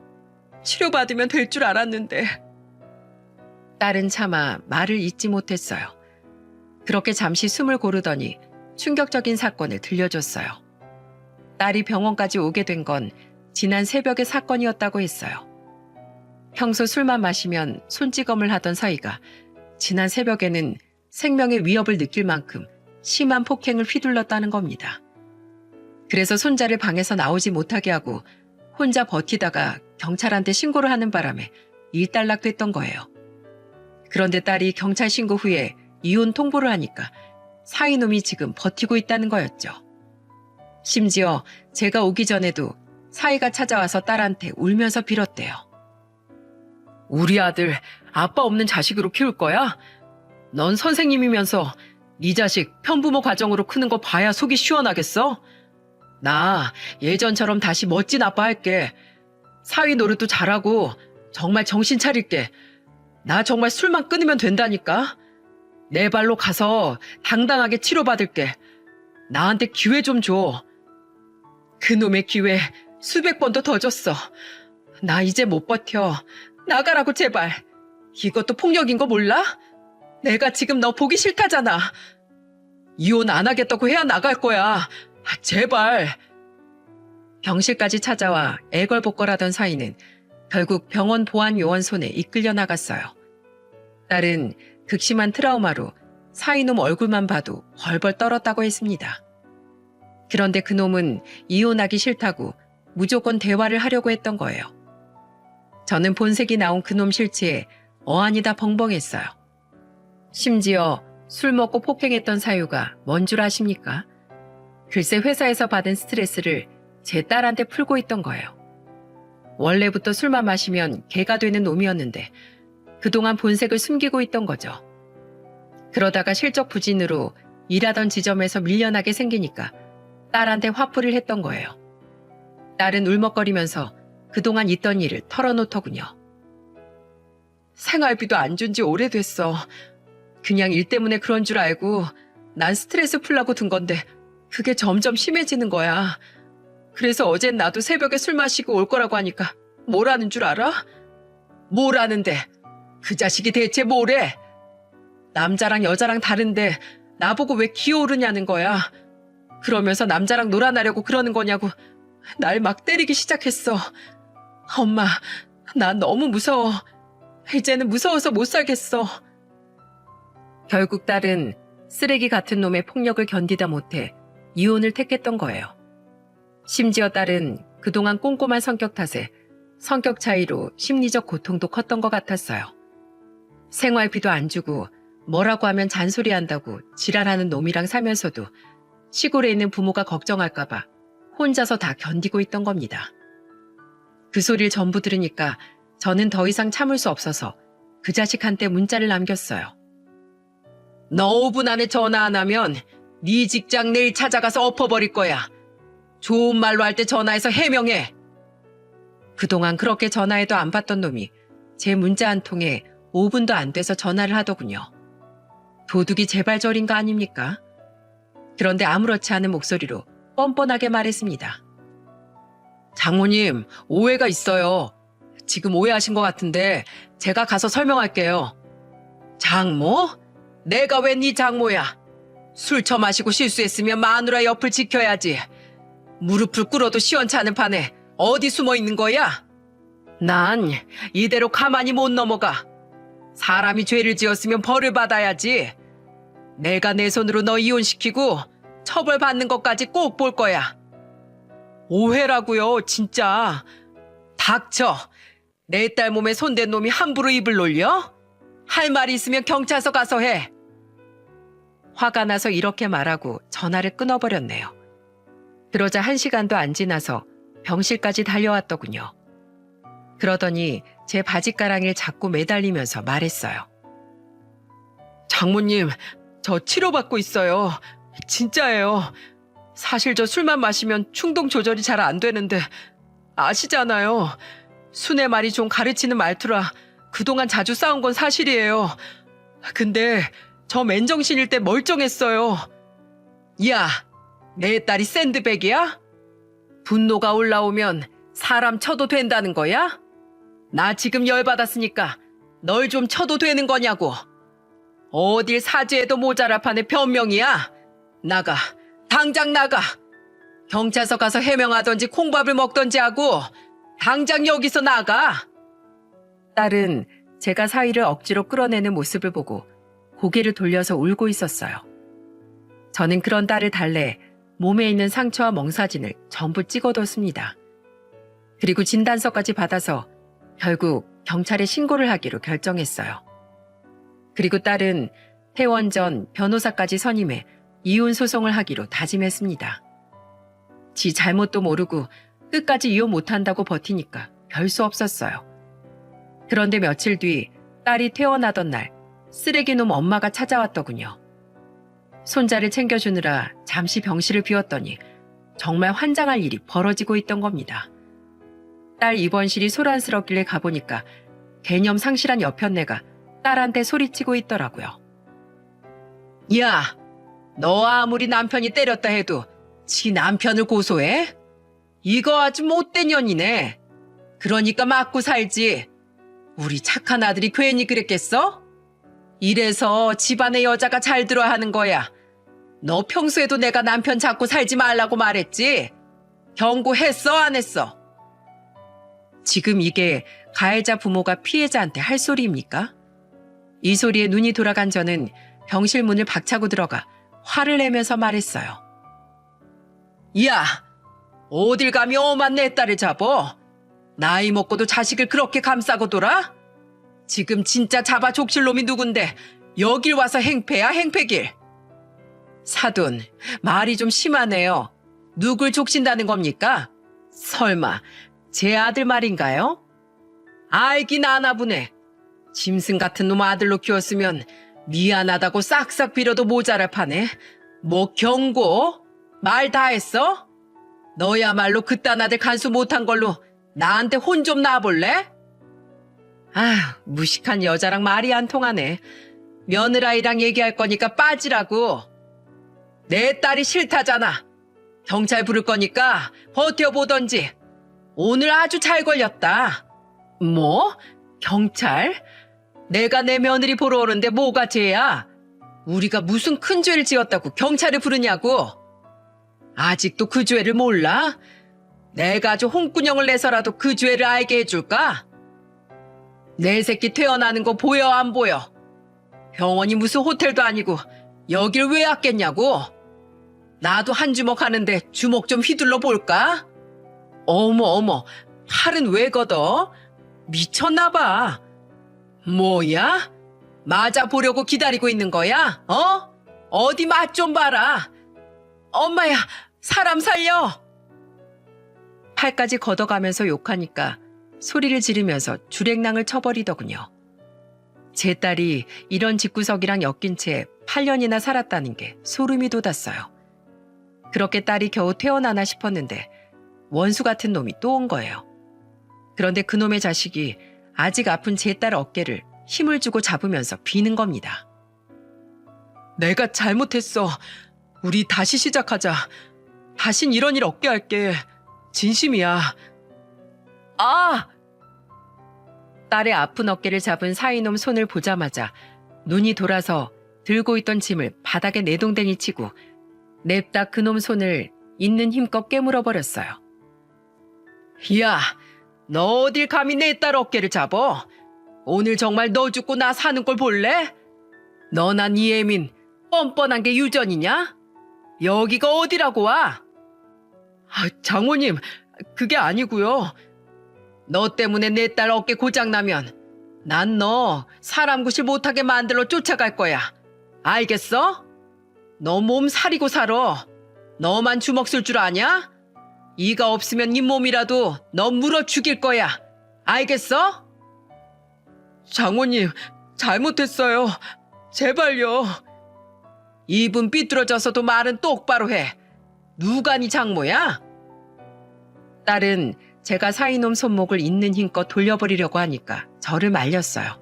치료받으면 될 줄 알았는데. 딸은 차마 말을 잇지 못했어요. 그렇게 잠시 숨을 고르더니 충격적인 사건을 들려줬어요. 딸이 병원까지 오게 된 건 지난 새벽의 사건이었다고 했어요. 평소 술만 마시면 손찌검을 하던 사이가 지난 새벽에는 생명의 위협을 느낄 만큼 심한 폭행을 휘둘렀다는 겁니다. 그래서 손자를 방에서 나오지 못하게 하고 혼자 버티다가 경찰한테 신고를 하는 바람에 일단락됐던 거예요. 그런데 딸이 경찰 신고 후에 이혼 통보를 하니까 사이놈이 지금 버티고 있다는 거였죠. 심지어 제가 오기 전에도 사이가 찾아와서 딸한테 울면서 빌었대요. 우리 아들 아빠 없는 자식으로 키울 거야? 넌 선생님이면서 네 자식 편부모 가정으로 크는 거 봐야 속이 시원하겠어? 나 예전처럼 다시 멋진 아빠 할게. 사위 노릇도 잘하고 정말 정신 차릴게. 나 정말 술만 끊으면 된다니까. 내 발로 가서 당당하게 치료받을게. 나한테 기회 좀 줘. 그놈의 기회 수백 번도 더 줬어. 나 이제 못 버텨. 나가라고 제발. 이것도 폭력인 거 몰라? 내가 지금 너 보기 싫다잖아. 이혼 안 하겠다고 해야 나갈 거야. 제발. 병실까지 찾아와 애걸복걸하던 사이는 결국 병원 보안 요원 손에 이끌려 나갔어요. 딸은 극심한 트라우마로 사이놈 얼굴만 봐도 벌벌 떨었다고 했습니다. 그런데 그놈은 이혼하기 싫다고 무조건 대화를 하려고 했던 거예요. 저는 본색이 나온 그놈 실체에 어안이다 벙벙했어요. 심지어 술 먹고 폭행했던 사유가 뭔 줄 아십니까? 글쎄 회사에서 받은 스트레스를 제 딸한테 풀고 있던 거예요. 원래부터 술만 마시면 개가 되는 놈이었는데 그동안 본색을 숨기고 있던 거죠. 그러다가 실적 부진으로 일하던 지점에서 밀려나게 생기니까 딸한테 화풀이를 했던 거예요. 딸은 울먹거리면서 그동안 있던 일을 털어놓더군요. 생활비도 안 준 지 오래됐어. 그냥 일 때문에 그런 줄 알고 난 스트레스 풀라고 둔 건데 그게 점점 심해지는 거야. 그래서 어젠 나도 새벽에 술 마시고 올 거라고 하니까 뭐라는 줄 알아? 뭐라는데? 그 자식이 대체 뭐래? 남자랑 여자랑 다른데 나보고 왜 기어오르냐는 거야. 그러면서 남자랑 놀아나려고 그러는 거냐고 날 막 때리기 시작했어. 엄마, 나 너무 무서워. 이제는 무서워서 못 살겠어. 결국 딸은 쓰레기 같은 놈의 폭력을 견디다 못해 이혼을 택했던 거예요. 심지어 딸은 그동안 꼼꼼한 성격 탓에 성격 차이로 심리적 고통도 컸던 것 같았어요. 생활비도 안 주고 뭐라고 하면 잔소리한다고 지랄하는 놈이랑 살면서도 시골에 있는 부모가 걱정할까봐 혼자서 다 견디고 있던 겁니다. 그 소리를 전부 들으니까 저는 더 이상 참을 수 없어서 그 자식한테 문자를 남겼어요. 너 5분 안에 전화 안 하면 네 직장 내일 찾아가서 엎어버릴 거야. 좋은 말로 할 때 전화해서 해명해. 그동안 그렇게 전화해도 안 받던 놈이 제 문자 한 통에 5분도 안 돼서 전화를 하더군요. 도둑이 제발저린 거 아닙니까? 그런데 아무렇지 않은 목소리로 뻔뻔하게 말했습니다. 장모님, 오해가 있어요. 지금 오해하신 것 같은데 제가 가서 설명할게요. 장모? 내가 왜 네 장모야? 술 처마시고 실수했으면 마누라 옆을 지켜야지. 무릎을 꿇어도 시원찮은 판에 어디 숨어 있는 거야? 난 이대로 가만히 못 넘어가. 사람이 죄를 지었으면 벌을 받아야지. 내가 내 손으로 너 이혼시키고 처벌받는 것까지 꼭 볼 거야. 오해라고요, 진짜. 닥쳐. 내 딸 몸에 손댄 놈이 함부로 입을 놀려? 할 말이 있으면 경찰서 가서 해. 화가 나서 이렇게 말하고 전화를 끊어버렸네요. 그러자 1시간도 안 지나서 병실까지 달려왔더군요. 그러더니 제 바지가랑이를 잡고 매달리면서 말했어요. 장모님, 저 치료받고 있어요. 진짜예요. 사실 저 술만 마시면 충동 조절이 잘 안 되는데 아시잖아요. 순의 말이 좀 가르치는 말투라 그동안 자주 싸운 건 사실이에요. 근데 저 맨정신일 때 멀쩡했어요. 야, 내 딸이 샌드백이야? 분노가 올라오면 사람 쳐도 된다는 거야? 나 지금 열받았으니까 널 좀 쳐도 되는 거냐고. 어딜 사죄해도 모자랄 판에 변명이야? 나가. 당장 나가. 경찰서 가서 해명하던지 콩밥을 먹던지 하고 당장 여기서 나가. 딸은 제가 사위를 억지로 끌어내는 모습을 보고 고개를 돌려서 울고 있었어요. 저는 그런 딸을 달래 몸에 있는 상처와 멍사진을 전부 찍어뒀습니다. 그리고 진단서까지 받아서 결국 경찰에 신고를 하기로 결정했어요. 그리고 딸은 퇴원 전 변호사까지 선임해 이혼 소송을 하기로 다짐했습니다. 지 잘못도 모르고 끝까지 이혼 못한다고 버티니까 별 수 없었어요. 그런데 며칠 뒤 딸이 퇴원하던 날 쓰레기놈 엄마가 찾아왔더군요. 손자를 챙겨주느라 잠시 병실을 비웠더니 정말 환장할 일이 벌어지고 있던 겁니다. 딸 입원실이 소란스럽길래 가보니까 개념 상실한 여편네가 딸한테 소리치고 있더라고요. 야, 너 아무리 남편이 때렸다 해도 지 남편을 고소해? 이거 아주 못된 년이네. 그러니까 맞고 살지. 우리 착한 아들이 괜히 그랬겠어? 이래서 집안의 여자가 잘 들어야 하는 거야. 너 평소에도 내가 남편 잡고 살지 말라고 말했지? 경고했어, 안 했어? 지금 이게 가해자 부모가 피해자한테 할 소리입니까? 이 소리에 눈이 돌아간 저는 병실 문을 박차고 들어가 화를 내면서 말했어요. 야, 어딜 감히 엄한 내 딸을 잡어? 나이 먹고도 자식을 그렇게 감싸고 돌아? 지금 진짜 잡아 족칠 놈이 누군데 여길 와서 행패야, 행패길. 사돈, 말이 좀 심하네요. 누굴 족친다는 겁니까? 설마 제 아들 말인가요? 알긴 아나 보네. 짐승 같은 놈 아들로 키웠으면 미안하다고 싹싹 빌어도 모자랄 판에 뭐 경고? 말 다 했어? 너야말로 그딴 아들 간수 못한 걸로 나한테 혼 좀 놔볼래? 아, 무식한 여자랑 말이 안 통하네. 며느라이랑 얘기할 거니까 빠지라고. 내 딸이 싫다잖아. 경찰 부를 거니까 버텨보던지. 오늘 아주 잘 걸렸다. 뭐? 경찰? 내가 내 며느리 보러 오는데 뭐가 죄야? 우리가 무슨 큰 죄를 지었다고 경찰을 부르냐고. 아직도 그 죄를 몰라? 내가 아주 홍군형을 내서라도 그 죄를 알게 해줄까? 내 새끼 태어나는 거 보여 안 보여? 병원이 무슨 호텔도 아니고 여길 왜 왔겠냐고? 나도 한 주먹 하는데 주먹 좀 휘둘러 볼까? 어머, 팔은 왜 걷어? 미쳤나 봐. 뭐야? 맞아 보려고 기다리고 있는 거야? 어? 어디 맛 좀 봐라. 엄마야, 사람 살려! 팔까지 걷어가면서 욕하니까 소리를 지르면서 주랭랑을 쳐버리더군요. 제 딸이 이런 집구석이랑 엮인 채 8년이나 살았다는 게 소름이 돋았어요. 그렇게 딸이 겨우 태어나나 싶었는데 원수 같은 놈이 또 온 거예요. 그런데 그놈의 자식이 아직 아픈 제 딸 어깨를 힘을 주고 잡으면서 비는 겁니다. 내가 잘못했어. 우리 다시 시작하자. 다신 이런 일 없게 할게. 진심이야. 아! 딸의 아픈 어깨를 잡은 사이놈 손을 보자마자 눈이 돌아서 들고 있던 짐을 바닥에 내동댕이 치고 냅다 그놈 손을 있는 힘껏 깨물어 버렸어요. 야, 너 어딜 감히 내 딸 어깨를 잡어? 오늘 정말 너 죽고 나 사는 걸 볼래? 너나 네 애민 뻔뻔한 게 유전이냐? 여기가 어디라고 와? 장모님, 그게 아니고요. 너 때문에 내 딸 어깨 고장나면 난 너 사람 구실 못하게 만들러 쫓아갈 거야. 알겠어? 너 몸 사리고 살아. 너만 주먹 쓸 줄 아냐? 이가 없으면 네 몸이라도 너 물어 죽일 거야. 알겠어? 장모님, 잘못했어요. 제발요. 입은 삐뚤어져서도 말은 똑바로 해. 누가 네 장모야? 딸은 제가 사이놈 손목을 있는 힘껏 돌려버리려고 하니까 저를 말렸어요.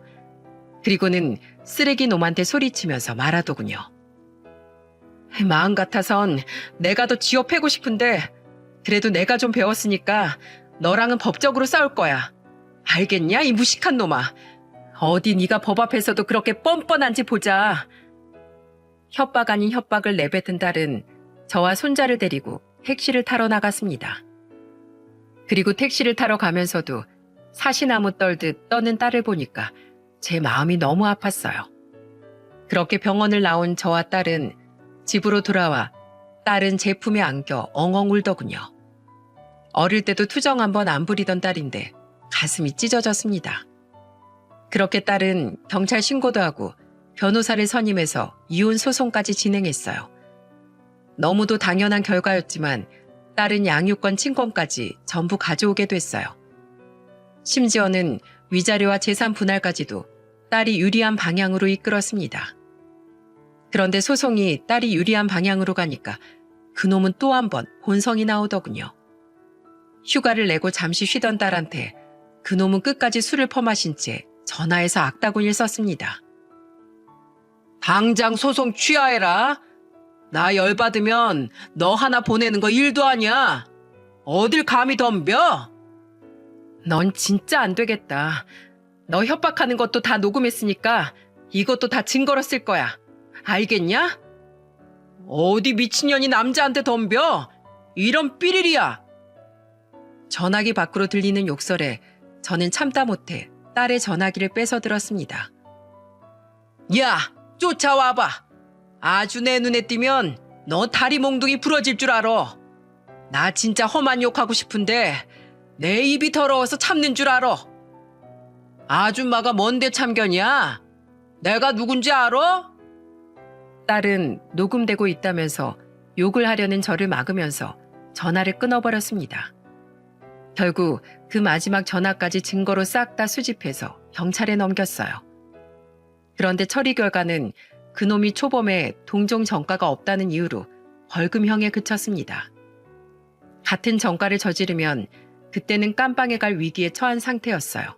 그리고는 쓰레기 놈한테 소리치면서 말하더군요. 마음 같아선 내가 더 쥐어 패고 싶은데 그래도 내가 좀 배웠으니까 너랑은 법적으로 싸울 거야. 알겠냐, 이 무식한 놈아. 어디 네가 법 앞에서도 그렇게 뻔뻔한지 보자. 협박 아닌 협박을 내뱉은 딸은 저와 손자를 데리고 택시를 타러 나갔습니다. 그리고 택시를 타러 가면서도 사시나무 떨듯 떠는 딸을 보니까 제 마음이 너무 아팠어요. 그렇게 병원을 나온 저와 딸은 집으로 돌아와 딸은 제 품에 안겨 엉엉 울더군요. 어릴 때도 투정 한번 안 부리던 딸인데 가슴이 찢어졌습니다. 그렇게 딸은 경찰 신고도 하고 변호사를 선임해서 이혼 소송까지 진행했어요. 너무도 당연한 결과였지만 딸은 양육권 친권까지 전부 가져오게 됐어요. 심지어는 위자료와 재산 분할까지도 딸이 유리한 방향으로 이끌었습니다. 그런데 소송이 딸이 유리한 방향으로 가니까 그놈은 또 한 번 본성이 나오더군요. 휴가를 내고 잠시 쉬던 딸한테 그놈은 끝까지 술을 퍼마신 채 전화해서 악다구니를 썼습니다. 당장 소송 취하해라. 나 열받으면 너 하나 보내는 거 일도 아니야. 어딜 감히 덤벼? 넌 진짜 안 되겠다. 너 협박하는 것도 다 녹음했으니까 이것도 다 증거로 쓸 거야. 알겠냐? 어디 미친년이 남자한테 덤벼? 이런 삐리리야. 전화기 밖으로 들리는 욕설에 저는 참다 못해 딸의 전화기를 뺏어 들었습니다. 야, 쫓아와봐. 아주 내 눈에 띄면 너 다리 몽둥이 부러질 줄 알아. 나 진짜 험한 욕하고 싶은데 내 입이 더러워서 참는 줄 알아. 아줌마가 뭔데 참견이야? 내가 누군지 알아? 딸은 녹음되고 있다면서 욕을 하려는 저를 막으면서 전화를 끊어버렸습니다. 결국 그 마지막 전화까지 증거로 싹 다 수집해서 경찰에 넘겼어요. 그런데 처리 결과는 그놈이 초범에 동종 전과가 없다는 이유로 벌금형에 그쳤습니다. 같은 전과를 저지르면 그때는 깜빵에 갈 위기에 처한 상태였어요.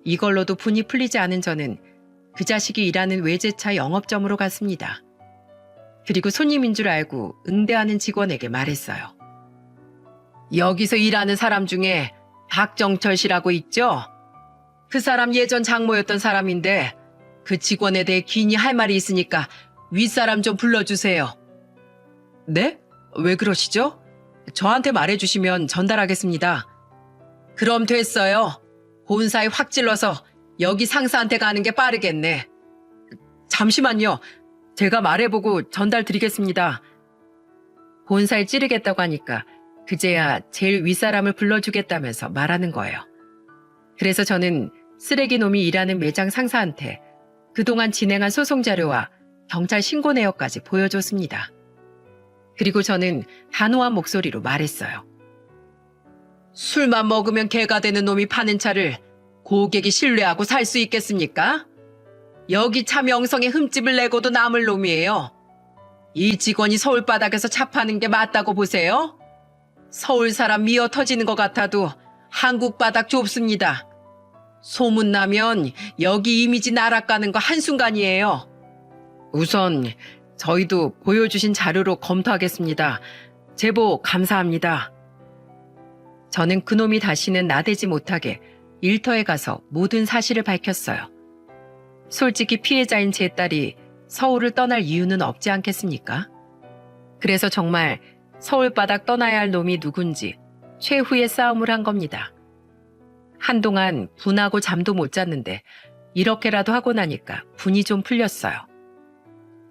이걸로도 분이 풀리지 않은 저는 그 자식이 일하는 외제차 영업점으로 갔습니다. 그리고 손님인 줄 알고 응대하는 직원에게 말했어요. 여기서 일하는 사람 중에 박정철 씨라고 있죠? 그 사람 예전 장모였던 사람인데 그 직원에 대해 긴히 할 말이 있으니까 윗사람 좀 불러주세요. 네? 왜 그러시죠? 저한테 말해주시면 전달하겠습니다. 그럼 됐어요. 본사에 확 찔러서 여기 상사한테 가는 게 빠르겠네. 잠시만요. 제가 말해보고 전달 드리겠습니다. 본사에 찌르겠다고 하니까 그제야 제일 윗사람을 불러주겠다면서 말하는 거예요. 그래서 저는 쓰레기 놈이 일하는 매장 상사한테 그동안 진행한 소송 자료와 경찰 신고 내역까지 보여줬습니다. 그리고 저는 단호한 목소리로 말했어요. 술만 먹으면 개가 되는 놈이 파는 차를 고객이 신뢰하고 살 수 있겠습니까? 여기 차 명성에 흠집을 내고도 남을 놈이에요. 이 직원이 서울 바닥에서 차 파는 게 맞다고 보세요? 서울 사람 미어 터지는 것 같아도 한국 바닥 좁습니다. 소문나면 여기 이미지 날아가는 거 한순간이에요. 우선 저희도 보여주신 자료로 검토하겠습니다. 제보 감사합니다. 저는 그놈이 다시는 나대지 못하게 일터에 가서 모든 사실을 밝혔어요. 솔직히 피해자인 제 딸이 서울을 떠날 이유는 없지 않겠습니까? 그래서 정말 서울 바닥 떠나야 할 놈이 누군지 최후의 싸움을 한 겁니다. 한동안 분하고 잠도 못 잤는데 이렇게라도 하고 나니까 분이 좀 풀렸어요.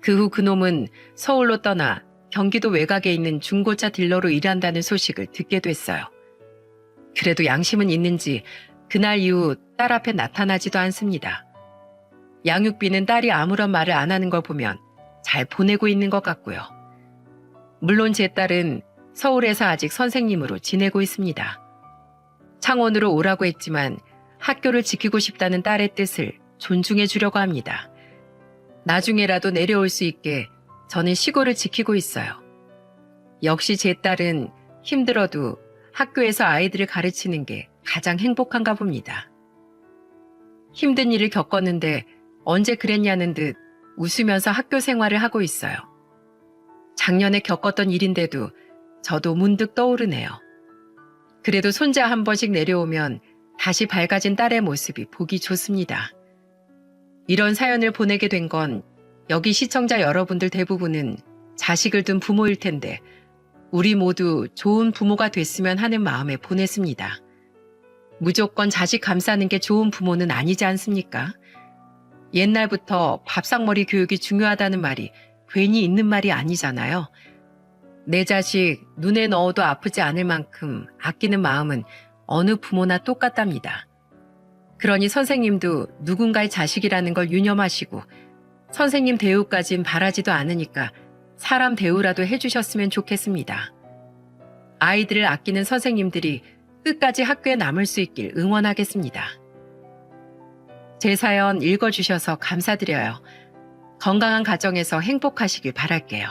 그 후 그놈은 서울로 떠나 경기도 외곽에 있는 중고차 딜러로 일한다는 소식을 듣게 됐어요. 그래도 양심은 있는지 그날 이후 딸 앞에 나타나지도 않습니다. 양육비는 딸이 아무런 말을 안 하는 걸 보면 잘 보내고 있는 것 같고요. 물론 제 딸은 서울에서 아직 선생님으로 지내고 있습니다. 창원으로 오라고 했지만 학교를 지키고 싶다는 딸의 뜻을 존중해 주려고 합니다. 나중에라도 내려올 수 있게 저는 시골을 지키고 있어요. 역시 제 딸은 힘들어도 학교에서 아이들을 가르치는 게 가장 행복한가 봅니다. 힘든 일을 겪었는데 언제 그랬냐는 듯 웃으면서 학교 생활을 하고 있어요. 작년에 겪었던 일인데도 저도 문득 떠오르네요. 그래도 손자 한 번씩 내려오면 다시 밝아진 딸의 모습이 보기 좋습니다. 이런 사연을 보내게 된 건 여기 시청자 여러분들 대부분은 자식을 둔 부모일 텐데 우리 모두 좋은 부모가 됐으면 하는 마음에 보냈습니다. 무조건 자식 감싸는 게 좋은 부모는 아니지 않습니까? 옛날부터 밥상머리 교육이 중요하다는 말이 괜히 있는 말이 아니잖아요. 내 자식 눈에 넣어도 아프지 않을 만큼 아끼는 마음은 어느 부모나 똑같답니다. 그러니 선생님도 누군가의 자식이라는 걸 유념하시고 선생님 대우까진 바라지도 않으니까 사람 대우라도 해주셨으면 좋겠습니다. 아이들을 아끼는 선생님들이 끝까지 학교에 남을 수 있길 응원하겠습니다. 제 사연 읽어주셔서 감사드려요. 건강한 가정에서 행복하시길 바랄게요.